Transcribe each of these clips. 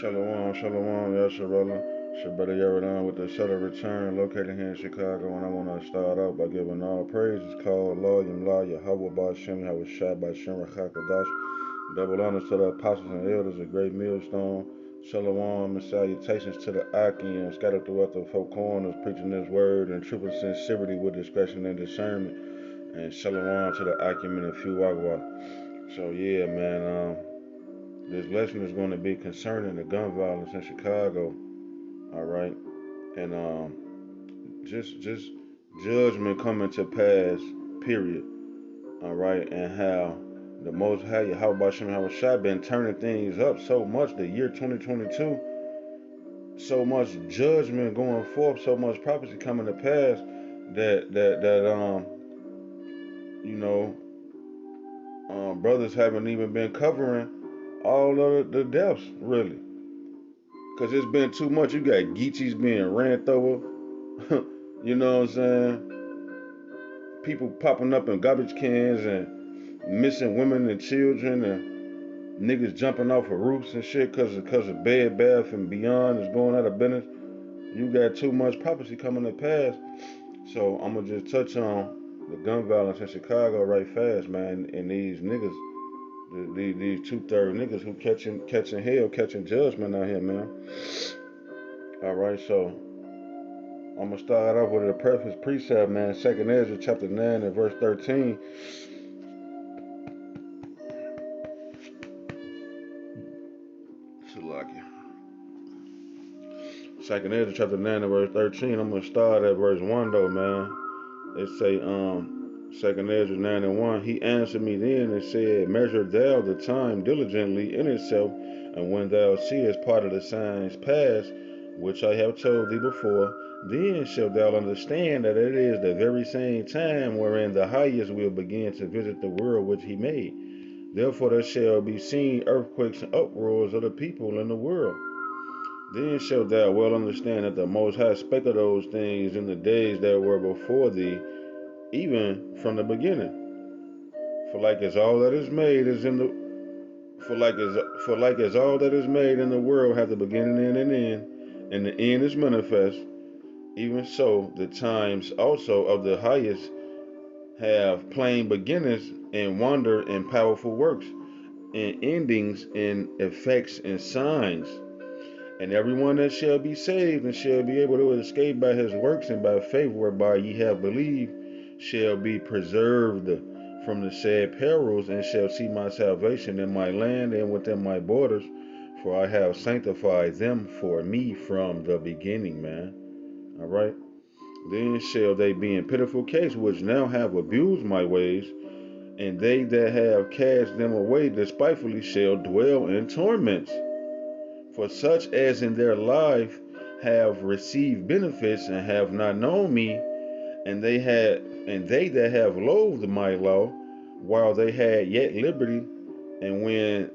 Shalom, shalom, Yasharala. Shabbat Yaradan with the Shutter Return located here in Chicago. And I want to start out by giving all praises called Lord Yamla Yahweh Bashem Yahweh Shai Bashem Rachakadash. Double honors to the apostles and elders, a great millstone. Shalom and salutations to the Akim scattered throughout the four corners, preaching this word in truth and sincerity with discretion and discernment. And shalom to the Akim and a few Wagwa. So yeah, man, this lesson is going to be concerning the gun violence in Chicago. All right, and just judgment coming to pass. Period. All right, and how the Most High Yahweh Shem Shai been turning things up so much. The year 2022, so much judgment going forth, so much prophecy coming to pass that you know brothers haven't even been covering all of the deaths really. Cause it's been too much. You got Geechees being ran over. You know what I'm saying? People popping up in garbage cans and missing women and children and niggas jumping off of roofs and shit cause of Bed Bath and Beyond is going out of business. You got too much prophecy coming to pass. So I'm gonna just touch on the gun violence in Chicago right fast, man. And these niggas, these 2/3 niggas who catching hell, catching judgment out here, man. All right, so I'm gonna start off with a preface precept, man. Second Ezra chapter 9 and verse 13. Salakia. Second Ezra chapter 9 and verse 13. I'm gonna start at verse 1 though, man. It say, Second Ezra 9 and 1. He answered me then and said, Measure thou the time diligently in itself, and when thou seest part of the signs pass, which I have told thee before, then shalt thou understand that it is the very same time wherein the highest will begin to visit the world which he made. Therefore there shall be seen earthquakes and uproars of the people in the world. Then shalt thou well understand that the Most High spake of those things in the days that were before thee, even from the beginning. For like as all that is made is in the for like as all that is made in the world hath a beginning and an end, and the end is manifest, even so the times also of the highest have plain beginnings and wonder and powerful works, and endings and effects and signs. And everyone that shall be saved and shall be able to escape by his works and by faith whereby ye have believed shall be preserved from the said perils and shall see my salvation in my land and within my borders, for I have sanctified them for me from the beginning, man. All right. Then shall they be in pitiful case which now have abused my ways, and they that have cast them away despitefully shall dwell in torments. For such as in their life have received benefits and have not known me, and they that have loathed my law, while they had yet liberty, and when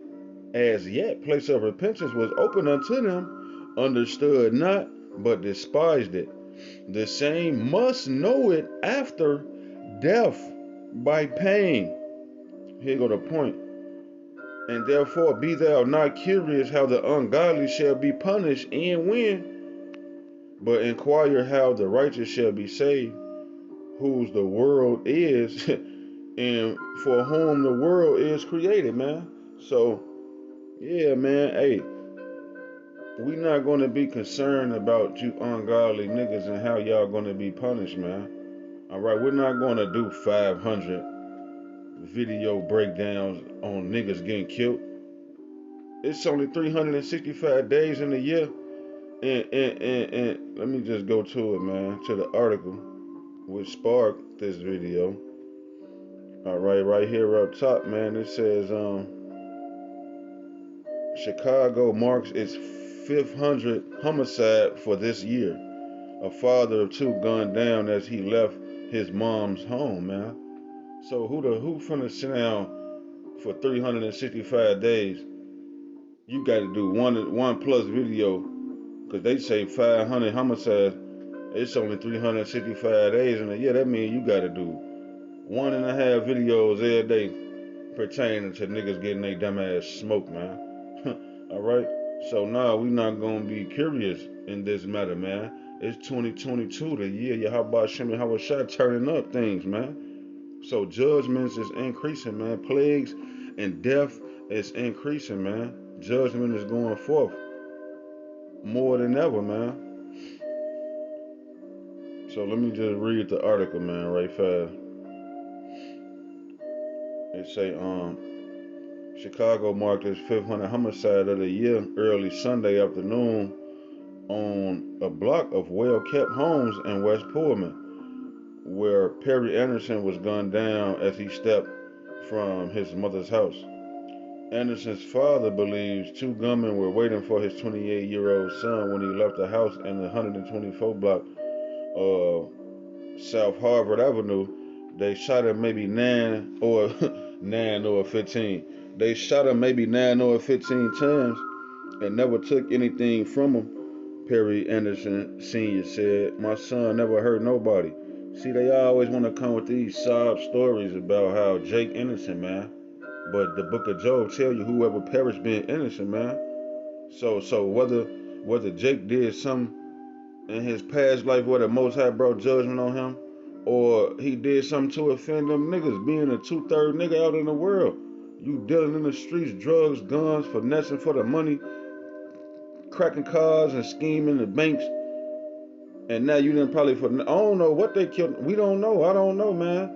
as yet place of repentance was open unto them, understood not, but despised it. The same must know it after death by pain. Here go the point. And therefore be thou not curious how the ungodly shall be punished and when, but inquire how the righteous shall be saved, whose the world is, and for whom the world is created, man. So, yeah, man, hey, we not going to be concerned about you ungodly niggas and how y'all going to be punished, man. All right, we're not going to do 500 video breakdowns on niggas getting killed. It's only 365 days in a year. And let me just go to it, man, to the article which sparked this video. All right here up top, man, it says, Chicago marks its 500th homicide for this year. A father of two gunned down as he left his mom's home, man. So who finna sit down for 365 days? You got to do one plus video, cause they say 500 homicides. It's only 365 days in a year. That means you got to do 1.5 videos every day pertaining to niggas getting their dumb ass smoked, man. All right. So now we not gonna be curious in this matter, man. It's 2022, the year Yahweh Shem Yahweh Shai turning up things, man. So judgments is increasing, man. Plagues and death is increasing, man. Judgment is going forth more than ever, man. So let me just read the article, man, right fast. It say, Chicago marked its 500th homicide of the year early Sunday afternoon on a block of well-kept homes in West Pullman, where Perry Anderson was gunned down as he stepped from his mother's house. Anderson's father believes two gunmen were waiting for his 28-year-old son when he left the house in the 124 block of South Harvard Avenue. They shot him maybe 9 or 9 or 15. They shot him maybe 9 or 15 times and never took anything from him, Perry Anderson Sr. said. My son never hurt nobody. See, they always want to come with these sob stories about how Jake innocent, man. But the book of Job tell you whoever perished being innocent, man. So whether Jake did something in his past life where the Most High brought judgment on him, or he did something to offend them niggas, being a two-third nigga out in the world. You dealing in the streets, drugs, guns, finessing for the money, cracking cars and scheming the banks, and now you didn't probably for I don't know what they killed. We don't know. I don't know, man.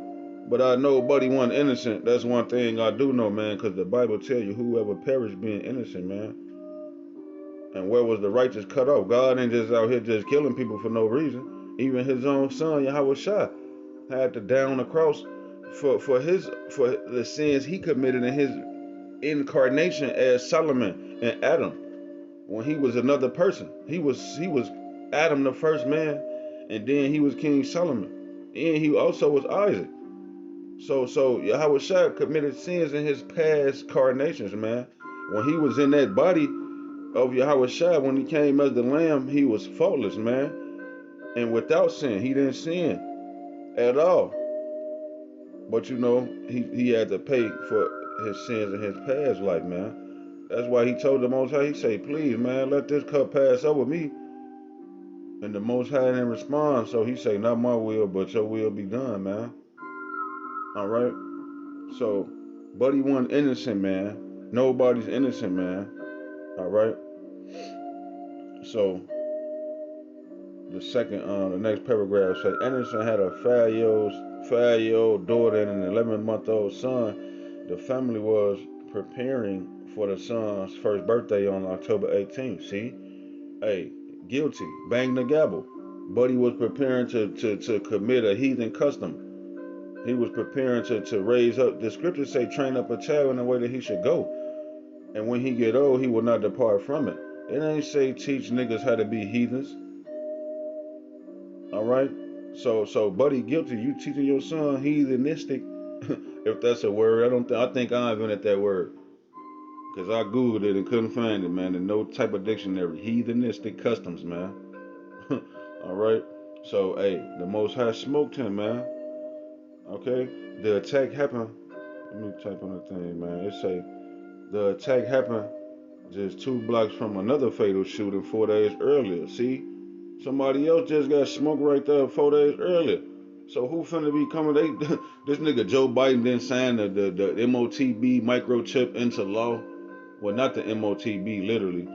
But I know Buddy wasn't innocent. That's one thing I do know, man, because the Bible tell you whoever perished being innocent, man. And where was the righteous cut off? God ain't just out here just killing people for no reason. Even his own son, Yahweh Shai, had to down the cross for the sins he committed in his incarnation as Solomon and Adam. When he was another person. He was Adam the first man, and then he was King Solomon. And he also was Isaac. So Yahweh Shai committed sins in his past carnations, man. When he was in that body of Yahweh Shai, when he came as the lamb, he was faultless, man. And without sin. He didn't sin at all. But you know, he had to pay for his sins in his past life, man. That's why he told the Most High, he said, please, man, let this cup pass over me. And the Most High didn't respond, so he say, not my will, but your will be done, man. All right? So, Buddy wasn't innocent, man. Nobody's innocent, man. All right? So, the next paragraph say, Anderson had a 5-year-old daughter and an 11-month-old son. The family was preparing for the son's first birthday on October 18th. See? Hey, guilty. Bang the gavel. Buddy was preparing to commit a heathen custom. He was preparing to raise up. The scriptures say, train up a child in the way that he should go. And when he get old, he will not depart from it. It ain't say teach niggas how to be heathens. All right? So Buddy guilty. You teaching your son heathenistic, if that's a word. I think I invented that word. Because I Googled it and couldn't find it, man. In no type of dictionary. Heathenistic customs, man. All right? So, hey, the Most High smoked him, man. Okay? The attack happened. Let me type on the thing, man. It say, the attack happened just 2 blocks from another fatal shooting 4 days earlier. See? Somebody else just got smoked right there 4 days earlier. So who finna be coming? This nigga Joe Biden didn't sign the MOTB microchip into law. Well, not the MOTB literally,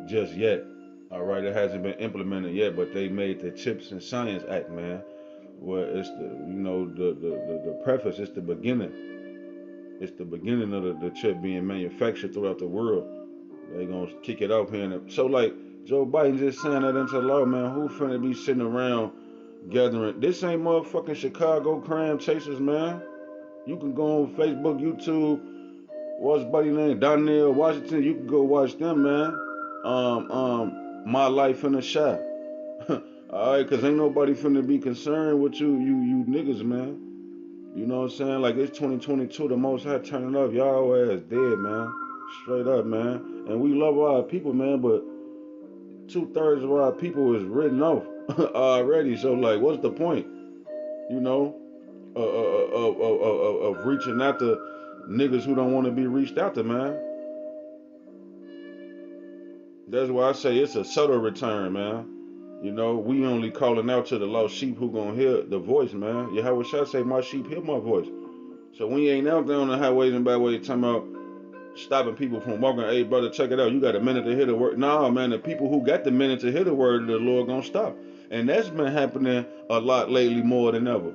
just yet. All right, it hasn't been implemented yet, but they made the Chips and Science Act, man. Where it's the preface, it's the beginning. It's the beginning of the chip being manufactured throughout the world. They gonna kick it off here. So like Joe Biden just signed that into law, man. Who finna be sitting around gathering? This ain't motherfucking Chicago crime chasers, man. You can go on Facebook, YouTube, what's buddy name? Donnell Washington. You can go watch them, man. My Life in the Shot. Alright, cause ain't nobody finna be concerned with you niggas, man. You know what I'm saying? Like it's 2022, the Most High turning up, y'all ass dead, man. Straight up, man. And we love our people, man, but 2/3 of our people is written off already. So like, what's the point? You know, of reaching after niggas who don't want to be reached after, man. That's why I say it's a subtle return, man. You know, we only calling out to the lost sheep who gonna hear the voice, man. Yahweh Shai say, my sheep hear my voice. So we ain't out there on the highways and byways talking about stopping people from walking. Hey, brother, check it out. You got a minute to hear the word. Nah, man, the people who got the minute to hear the word of the Lord gonna stop. And that's been happening a lot lately more than ever.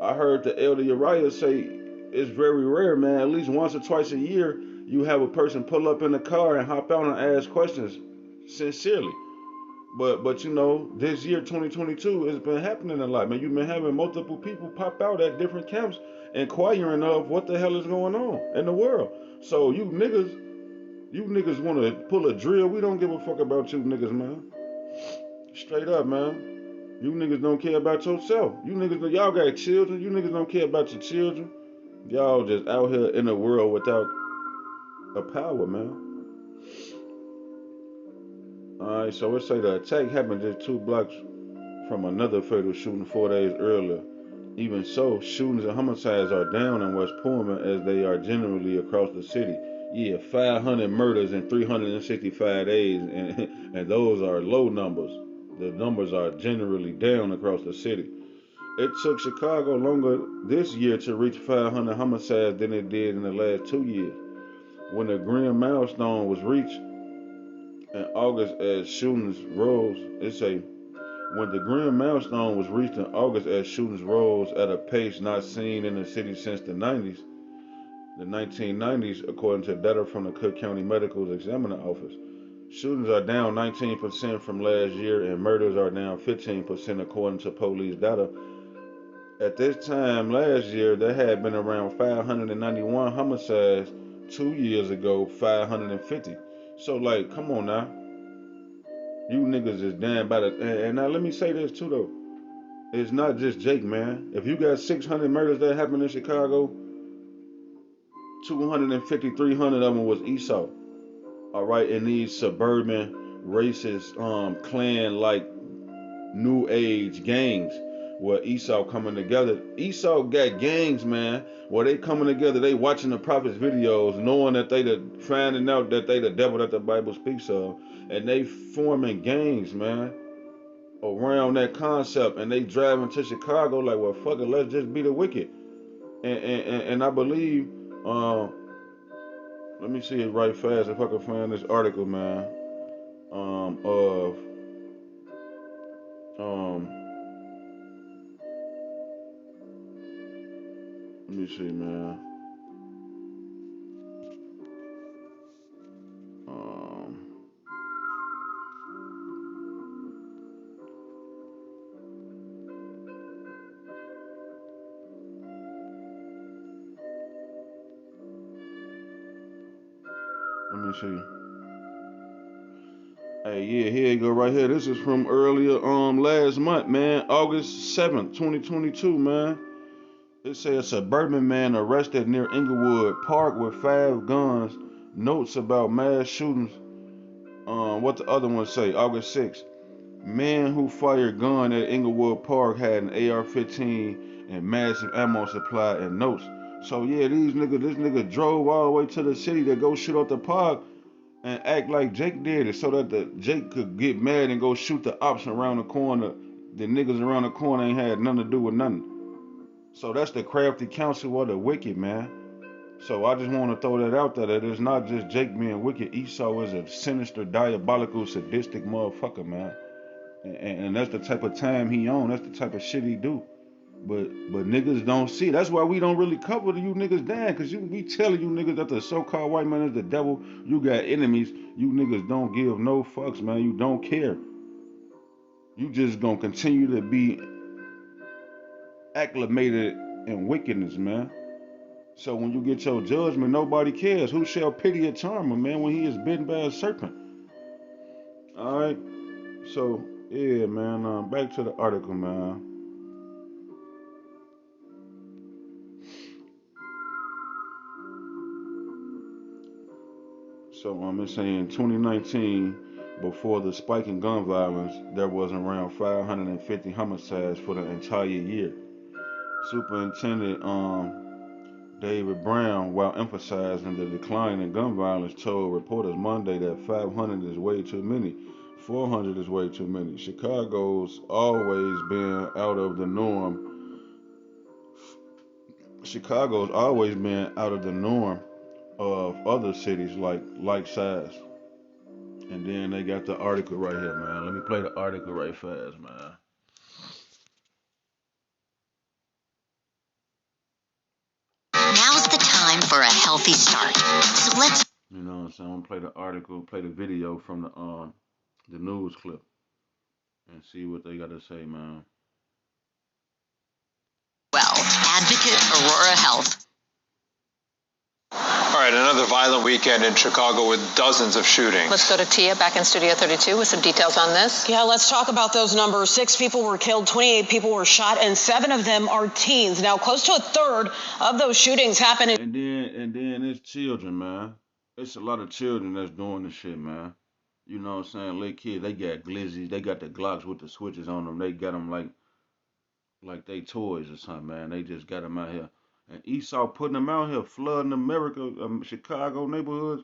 I heard the elder Uriah say it's very rare, man. At least once or twice a year, you have a person pull up in the car and hop out and ask questions sincerely. But you know, this year 2022, it's been happening a lot, man. You've been having multiple people pop out at different camps inquiring of what the hell is going on in the world. So you niggas want to pull a drill. We don't give a fuck about you niggas, man. Straight up, man. You niggas don't care about yourself. You niggas, y'all got children. You niggas don't care about your children. Y'all just out here in the world without a power, man. All right, so let's say the attack happened just 2 blocks from another fatal shooting 4 days earlier. Even so, shootings and homicides are down in West Pullman as they are generally across the city. Yeah, 500 murders in 365 days, and those are low numbers. The numbers are generally down across the city. It took Chicago longer this year to reach 500 homicides than it did in the last 2 years. When the grim milestone was reached in August as shootings rose, it say when the grim milestone was reached in August as shootings rose at a pace not seen in the city since the 1990s, according to data from the Cook County Medical Examiner Office. Shootings are down 19% from last year and murders are down 15% according to police data. At this time last year, there had been around 591 homicides. 2 years ago, 550. So, like, come on now. You niggas is damn by the. And now let me say this too, though. It's not just Jake, man. If you got 600 murders that happened in Chicago, 250, 300 of them was Esau. All right, in these suburban, racist, clan-like new age gangs where Esau coming together. Esau got gangs, man, where they coming together, they watching the prophets videos, knowing that finding out that they the devil that the Bible speaks of, and they forming gangs, man, around that concept, and they driving to Chicago like, well, fuck it, let's just be the wicked. And I believe, let me see it right fast if I can find this article, man, of um let me see, man. Um, Let me see. Hey, yeah, here you go, right here. This is from earlier, last month, man, August 7th, 2022, man. It says a suburban man arrested near Inglewood Park with 5 guns. Notes about mass shootings. What the other one say? August 6th. Man who fired gun at Inglewood Park had an AR-15 and massive ammo supply and notes. So yeah, this nigga drove all the way to the city to go shoot up the park and act like Jake did it so that the Jake could get mad and go shoot the ops around the corner. The niggas around the corner ain't had nothing to do with nothing. So that's the crafty counsel of the wicked, man. So I just want to throw that out there that it's not just Jake being wicked. Esau is a sinister, diabolical, sadistic motherfucker, man. And that's the type of time he on. That's the type of shit he do. But niggas don't see. That's why we don't really cover you niggas down. Cause we telling you niggas that the so-called white man is the devil. You got enemies. You niggas don't give no fucks, man. You don't care. You just gonna continue to be acclimated in wickedness, man. So when you get your judgment, nobody cares. Who shall pity a charmer, man, when he is bitten by a serpent? All right. So yeah, man. Back to the article, man. So it's saying 2019, before the spike in gun violence, there was around 550 homicides for the entire year. Superintendent David Brown, while emphasizing the decline in gun violence, told reporters Monday that 500 is way too many. 400 is way too many. Chicago's always been out of the norm of other cities like size. And then they got the article right here, man. Let me play the article right fast, man. Now's the time for a healthy start. So let's. You know what I'm saying? I'm gonna play the article, play the video from the news clip, and see what they got to say, man. Well, Advocate Aurora Health. All right, another violent weekend in Chicago with dozens of shootings. Let's go to Tia back in Studio 32 with some details on this. Yeah, let's talk about those numbers. 6 people were killed, 28 people were shot, and 7 of them are teens. Now, close to a third of those shootings happened in. And then it's children, man. It's a lot of children that's doing this shit, man. You know what I'm saying? Little kids, they got glizzies, they got the Glocks with the switches on them. They got them like they toys or something, man. They just got them out here. And Esau putting them out here, flooding America, Chicago neighborhoods.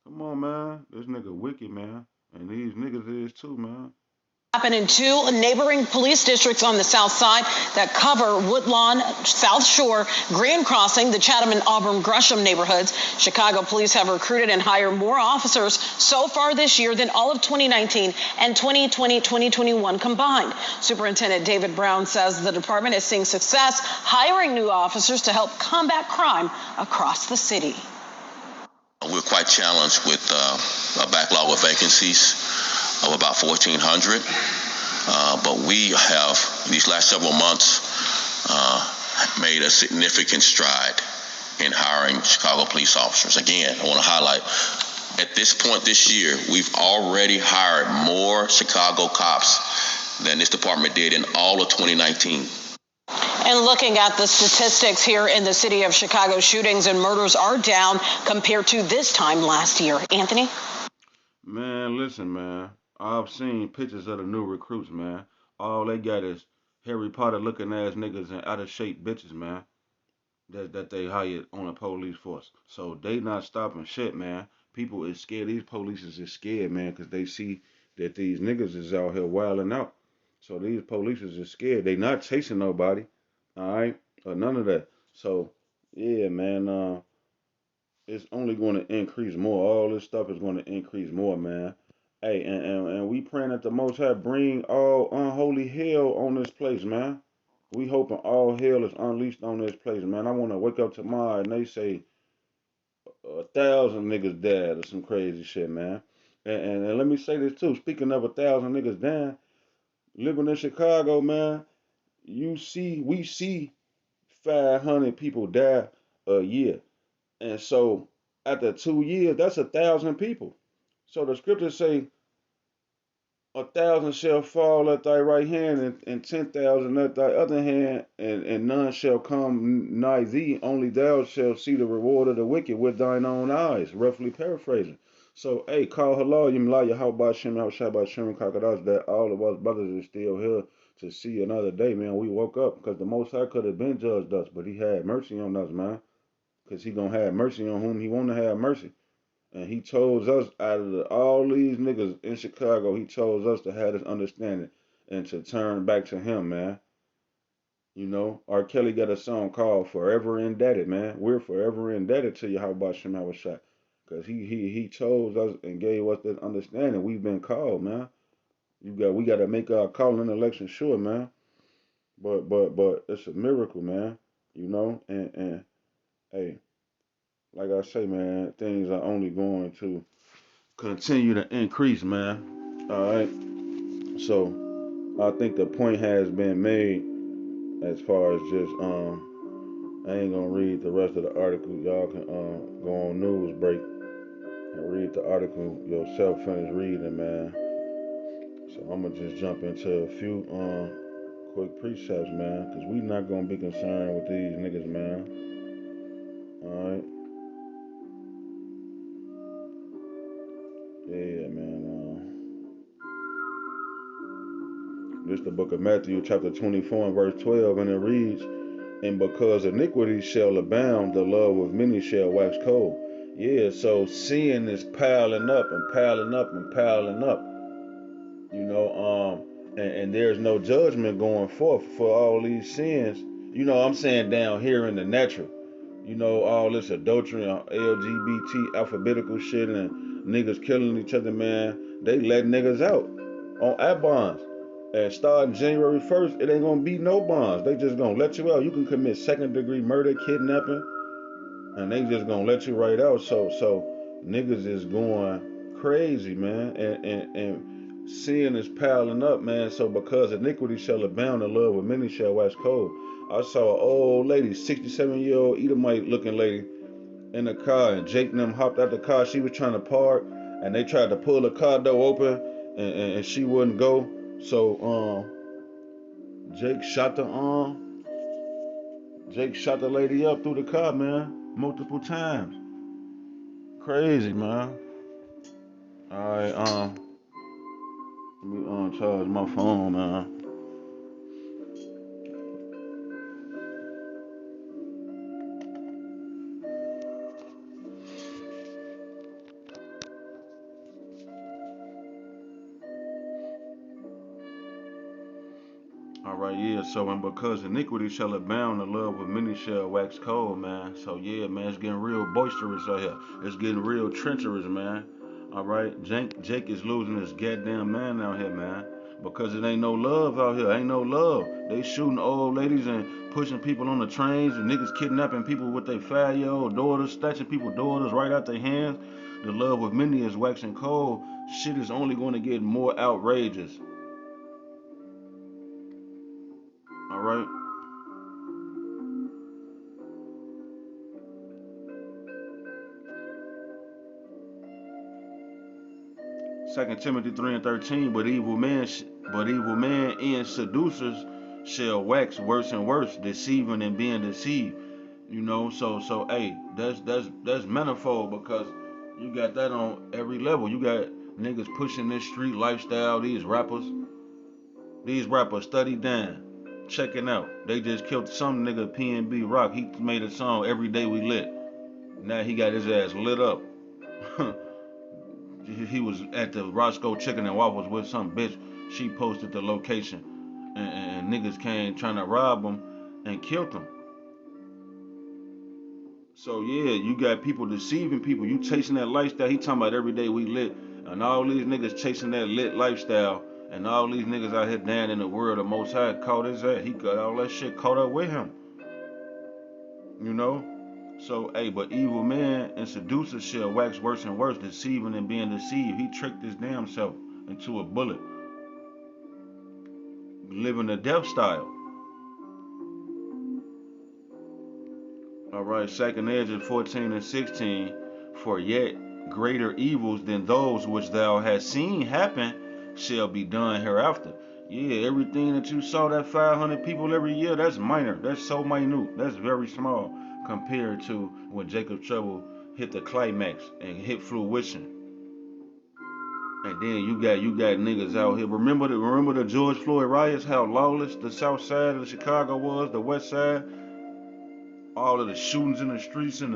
Come on, man. This nigga wicked, man. And these niggas is too, man. Happened in 2 neighboring police districts on the south side that cover Woodlawn, South Shore, Grand Crossing, the Chatham and Auburn Gresham neighborhoods. Chicago police have recruited and hired more officers so far this year than all of 2019 and 2020-2021 combined. Superintendent David Brown says the department is seeing success hiring new officers to help combat crime across the city. We're quite challenged with a backlog of vacancies of about 1,400. But we have, in these last several months, made a significant stride in hiring Chicago police officers. Again, I want to highlight, at this point this year, we've already hired more Chicago cops than this department did in all of 2019. And looking at the statistics here in the city of Chicago, shootings and murders are down compared to this time last year. Anthony? Man, listen, man. I've seen pictures of the new recruits, man. All they got is Harry Potter looking ass niggas and out of shape bitches, man. That they hired on the police force. So they not stopping shit, man. People is scared. These police is scared, man, because they see that these niggas is out here wilding out. So these police is scared. They not chasing nobody, all right, or none of that. So yeah, man. It's only going to increase more. All this stuff is going to increase more, man. Hey, and we praying that the Most High bring all unholy hell on this place, man. We hoping all hell is unleashed on this place, man. I want to wake up tomorrow and they say 1,000 niggas died or some crazy shit, man. And let me say this too. Speaking of 1,000 niggas dying, living in Chicago, man, we see 500 people die a year. And so after 2 years, that's 1,000 people. So the scriptures say 1,000 shall fall at thy right hand, and 10,000 at thy other hand, and none shall come nigh thee. Only thou shalt see the reward of the wicked with thine own eyes. Roughly paraphrasing. So, hey, call halal, yimla, how Shem, how Shabbat Shem, Kakadas, that all of us brothers is still here to see another day, man. We woke up because the Most High could have been judged us, but he had mercy on us, man. Because he gonna have mercy on whom he want to have mercy. And he chose us out of all these niggas in Chicago, he chose us to have this understanding and to turn back to him, man. You know, R. Kelly got a song called Forever Indebted, man. We're forever indebted to you, how about Shema Shot? Because he chose us and gave us this understanding. We've been called, man. We gotta make our calling and election sure, man. But it's a miracle, man. You know, and hey, like I say, man, things are only going to continue to increase, man. All right. So I think the point has been made as far as just I ain't gonna read the rest of the article. Y'all can go on news break and read the article yourself. Finish reading, man. So I'm gonna just jump into a few quick precepts, man, because we not gonna be concerned with these niggas, man. All right. Yeah, man. This is the book of Matthew, chapter 24 and verse 12, and it reads, And because iniquity shall abound, the love of many shall wax cold. Yeah, so sin is piling up and piling up and piling up. You know, and there's no judgment going forth for all these sins. You know, I'm saying down here in the natural. You know, all this adultery and LGBT alphabetical shit and niggas killing each other, man. They let niggas out on app bonds. And starting January 1st, it ain't gonna be no bonds. They just gonna let you out. You can commit second degree murder, kidnapping, and they just gonna let you right out. So niggas is going crazy, man. And sin is piling up, man. So because iniquity shall abound, the love of many shall wax cold. I saw an old lady, 67-year-old Edomite looking lady, in the car, and Jake and them hopped out the car. She was trying to park, and they tried to pull the car door open, and she wouldn't go. So Jake shot the lady up through the car, man, multiple times. Crazy, man. All right, let me charge my phone, man. All right, yeah. So, and because iniquity shall abound, the love of many shall wax cold, man. So, yeah, man, it's getting real boisterous out here. It's getting real treacherous, man. All right, Jake is losing his goddamn man out here, man. Because it ain't no love out here. Ain't no love. They shooting old ladies and pushing people on the trains, and niggas kidnapping people with their 5-year-old daughters, snatching people's daughters right out their hands. The love of many is waxing cold. Shit is only going to get more outrageous. All right. 2 Timothy 3:13, but evil men and seducers shall wax worse and worse, deceiving and being deceived. You know, so hey, that's manifold because you got that on every level. You got niggas pushing this street lifestyle. These rappers study down, checking out. They just killed some nigga PNB Rock. He made a song "Every Day We Lit." Now he got his ass lit up. He was at the Roscoe Chicken and Waffles with some bitch. She posted the location, and niggas came trying to rob him and killed him. So yeah, you got people deceiving people. You chasing that lifestyle. He talking about every day we lit, and all these niggas chasing that lit lifestyle, and all these niggas out here down in the world. The Most High caught his ass. He got all that shit caught up with him. You know. So, hey, but evil men and seducers shall wax worse and worse, deceiving and being deceived. He tricked his damn self into a bullet, living a death style. All right, second Ezra 14 and 16. For yet greater evils than those which thou hast seen happen shall be done hereafter. Yeah, everything that you saw, that 500 people every year, that's minor. That's so minute. That's very small compared to when Jacob's trouble hit the climax and hit fruition. And then you got niggas out here. Remember the George Floyd riots? How lawless the South Side of Chicago was, the West Side. All of the shootings in the streets and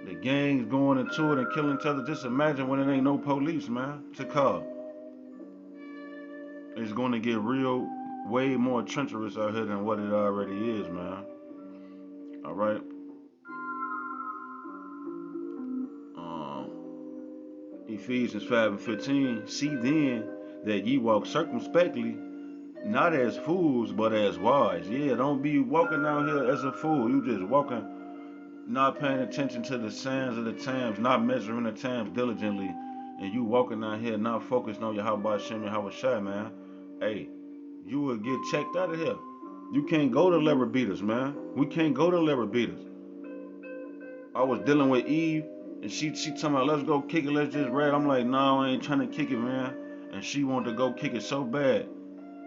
the gangs going into it and killing each other. Just imagine when it ain't no police, man, to call. It's going to get real, way more treacherous out here than what it already is, man. All right. Um, Ephesians 5 and 15. See then that ye walk circumspectly, not as fools, but as wise. Yeah, don't be walking out here as a fool. You just walking, not paying attention to the signs of the times, not measuring the times diligently, and you walking out here not focused on your how about Shem and how shy, man. Hey, you will get checked out of here. You can't go to lever beaters, man. We can't go to lever beaters. I was dealing with Eve, and she told me, let's go kick it, let's just ride. I'm like, no, I ain't trying to kick it, man. And she wanted to go kick it so bad.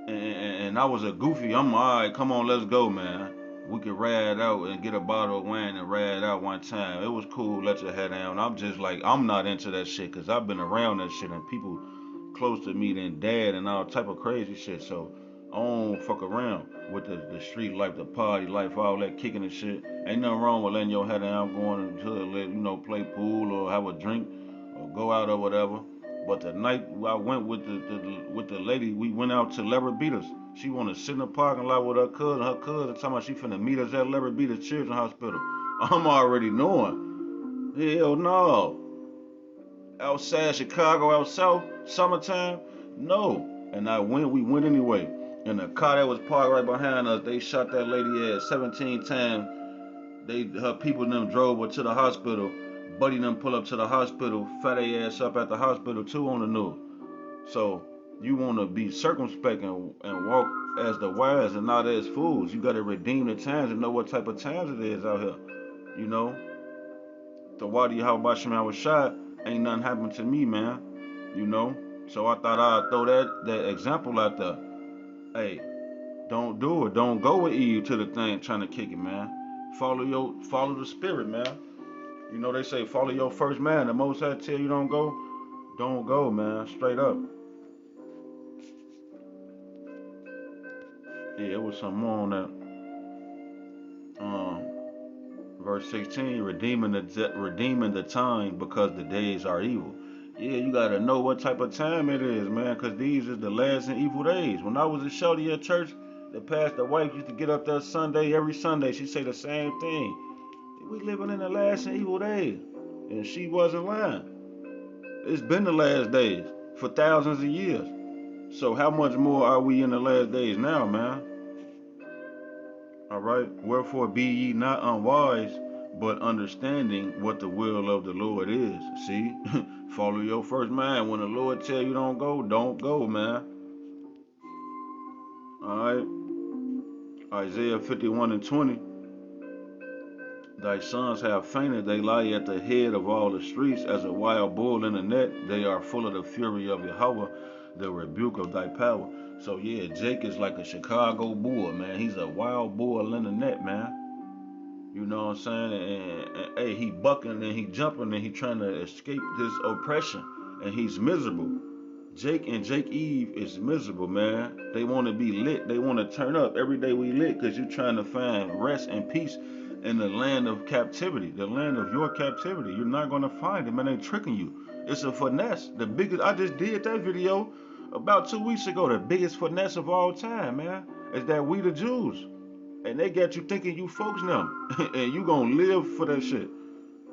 And I was a goofy. I'm all right, come on, let's go, man. We could ride out and get a bottle of wine and ride out one time. It was cool, let your head down. I'm just like, I'm not into that shit because I've been around that shit and people close to me then dead and all type of crazy shit. So I don't fuck around with the street life, the party life, all that kicking and shit. Ain't nothing wrong with letting your head down, going to play pool or have a drink or go out or whatever. But the night I went with the lady, we went out to Lever She wanna sit in the parking lot with her cousin. Her cousin talking about she finna meet us at Lever Children's Hospital. I'm already knowing. Hell no. Outside Chicago, out south, summertime, no. And we went anyway. And the car that was parked right behind us, they shot that lady at 17 times. Her people and them drove her to the hospital. Buddy and them pull up to the hospital, fat ass up at the hospital too on the news. So you want to be circumspect and walk as the wise and not as fools. You got to redeem the times and know what type of times it is out here. You know, the Wadi Habashim was shot, ain't nothing happened to me, man. You know, so I thought I'd throw that example out there. Hey, don't do it. Don't go with Eve to the thing trying to kick it, man. Follow the spirit, man. You know they say follow your first man. The most I tell you don't go, man. Straight up. Yeah, it was some more on that. Verse 16, redeeming the time because the days are evil. Yeah, you gotta know what type of time it is, man, because these is the last and evil days. When I was a shorty at church, the pastor wife used to get up there every Sunday. She say the same thing. We living in the last and evil days, and she wasn't lying. It's been the last days for thousands of years. So how much more are we in the last days now, man? All right. Wherefore be ye not unwise, but understanding what the will of the Lord is. See, follow your first mind. When the Lord tell you don't go, man. All right. Isaiah 51:20. Thy sons have fainted, they lie at the head of all the streets as a wild bull in a net. They are full of the fury of Yahweh, the rebuke of thy power. So yeah, Jake is like a Chicago bull, man. He's a wild bull in the net, man. You know what I'm saying? And hey, he bucking and he jumping and he trying to escape this oppression, and he's miserable. Jake and Jake Eve is miserable, man. They want to be lit. They want to turn up every day we lit because you're trying to find rest and peace in the land of captivity, the land of your captivity. You're not going to find it, man. They tricking you. It's a finesse. The biggest, I just did that video about 2 weeks ago. The biggest finesse of all time, man, is that we the Jews. And they got you thinking you folks now. And you going to live for that shit.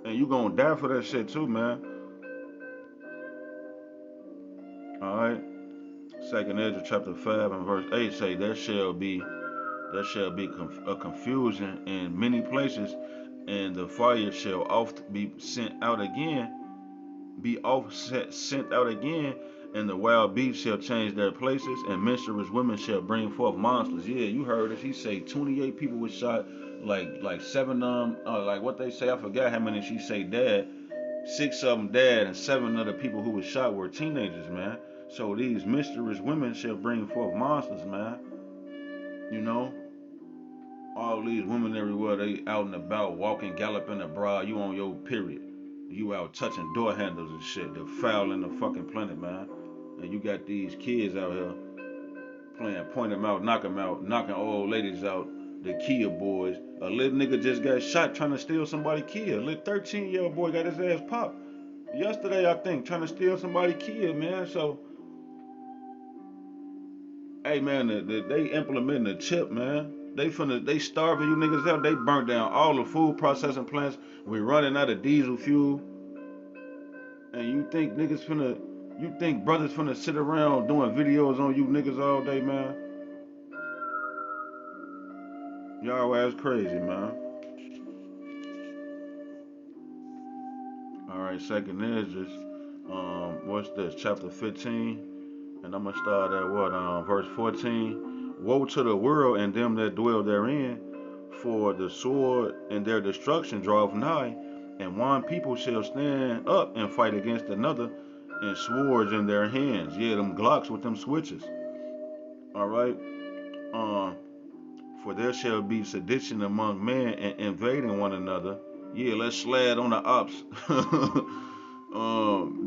And you going to die for that shit too, man. All right. Second Ezra chapter 5 and verse 8 say, there shall be a confusion in many places, and the fire shall oft be sent out again, sent out again, and the wild beasts shall change their places, and menstruous women shall bring forth monsters. Yeah, you heard it. He say 28 people was shot, like 7 of them, like what they say, I forgot how many she say died. 6 of them died, and 7 of the people who was shot were teenagers, man. So these menstruous women shall bring forth monsters, man. You know, all these women everywhere, they out and about, walking, galloping abroad. You on your period. You out touching door handles and shit. They're fouling the fucking planet, man. And you got these kids out here playing point them out, knocking old ladies out. The Kia boys. A little nigga just got shot trying to steal somebody's Kia. A little 13-year-old boy got his ass popped yesterday, I think, trying to steal somebody's Kia, man. So, hey, man, they implementing the chip, man. They starving you niggas out. They burnt down all the food processing plants. We're running out of diesel fuel. And you think brothers finna sit around doing videos on you niggas all day, man? Y'all ass crazy, man. All right, second is just what's this? Chapter 15, and I'm gonna start at verse 14. Woe to the world and them that dwell therein, for the sword and their destruction draweth nigh, and one people shall stand up and fight against another, and swords in their hands. Yeah, them Glocks with them switches. All right. For there shall be sedition among men and invading one another. Yeah, let's slide on the ops.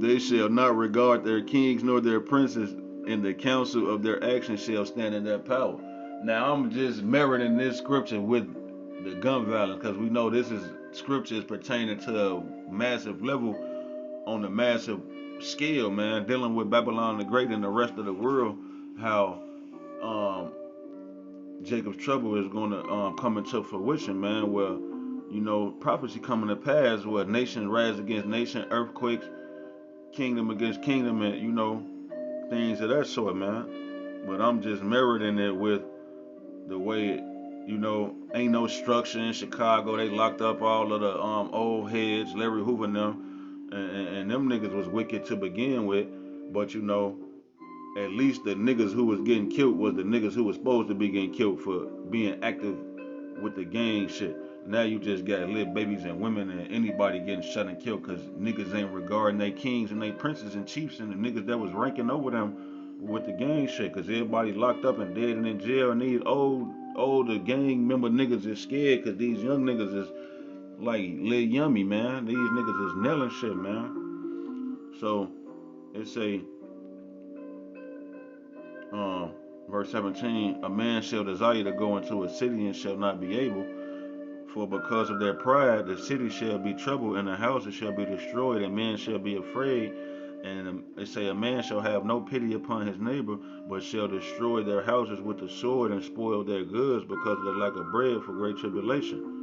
They shall not regard their kings nor their princes, and the counsel of their actions shall stand in their power. Now I'm just mirroring this scripture with the gun violence because we know this is scriptures pertaining to a massive level on a massive scale, man, dealing with Babylon the Great and the rest of the world, how um, Jacob's trouble is going to come into fruition, man, where, you know, prophecy coming to pass, where nation rise against nation, earthquakes, kingdom against kingdom, and, you know, things of that sort, man. But I'm just mirroring it with the way, you know, ain't no structure in Chicago. They locked up all of the old heads, Larry Hoover and them, and them niggas was wicked to begin with. But you know, at least the niggas who was getting killed was the niggas who was supposed to be getting killed for being active with the gang shit. Now you just got little babies and women and anybody getting shot and killed because niggas ain't regarding they kings and they princes and chiefs and the niggas that was ranking over them with the gang shit, because everybody locked up and dead and in jail, and these older gang member niggas is scared because these young niggas is like little yummy, man. These niggas is nailing shit, man. So it say verse 17, a man shall desire to go into a city and shall not be able, for because of their pride the city shall be troubled and the houses shall be destroyed, and men shall be afraid. And they say a man shall have no pity upon his neighbor, but shall destroy their houses with the sword and spoil their goods because of the lack of bread for great tribulation.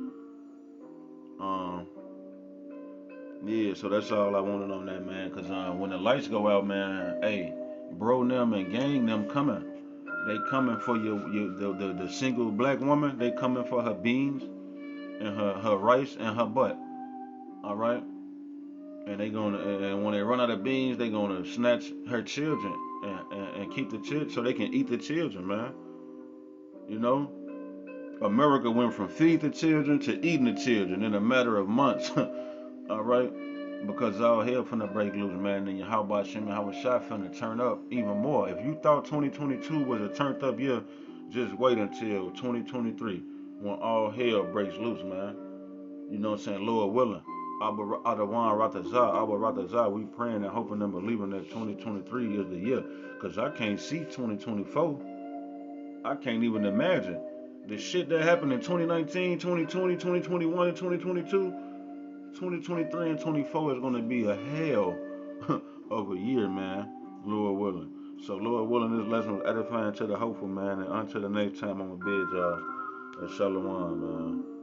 Yeah, so that's all I wanted on that, man. Cause when the lights go out, man, hey, bro, them and gang them coming. They coming for the single black woman. They coming for her beans and her rice and her butt. All right. And they gonna, and when they run out of beans, they gonna snatch her children and keep the children so they can eat the children, man. You know, America went from feed the children to eating the children in a matter of months. All right, because all hell finna break loose, man. And your how about Shimon, how was shot finna turn up even more. If you thought 2022 was a turned up year, just wait until 2023 when all hell breaks loose, man. You know what I'm saying? Lord willing. Adawan Ratazah, Abba Ratazah, we praying and hoping and believing that 2023 is the year. Because I can't see 2024. I can't even imagine. The shit that happened in 2019, 2020, 2021, and 2022, 2023 and 24 is going to be a hell of a year, man. Lord willing. So, Lord willing, this lesson was edifying to the hopeful, man. And until the next time, I'm going to bid y'all. Shalom, man.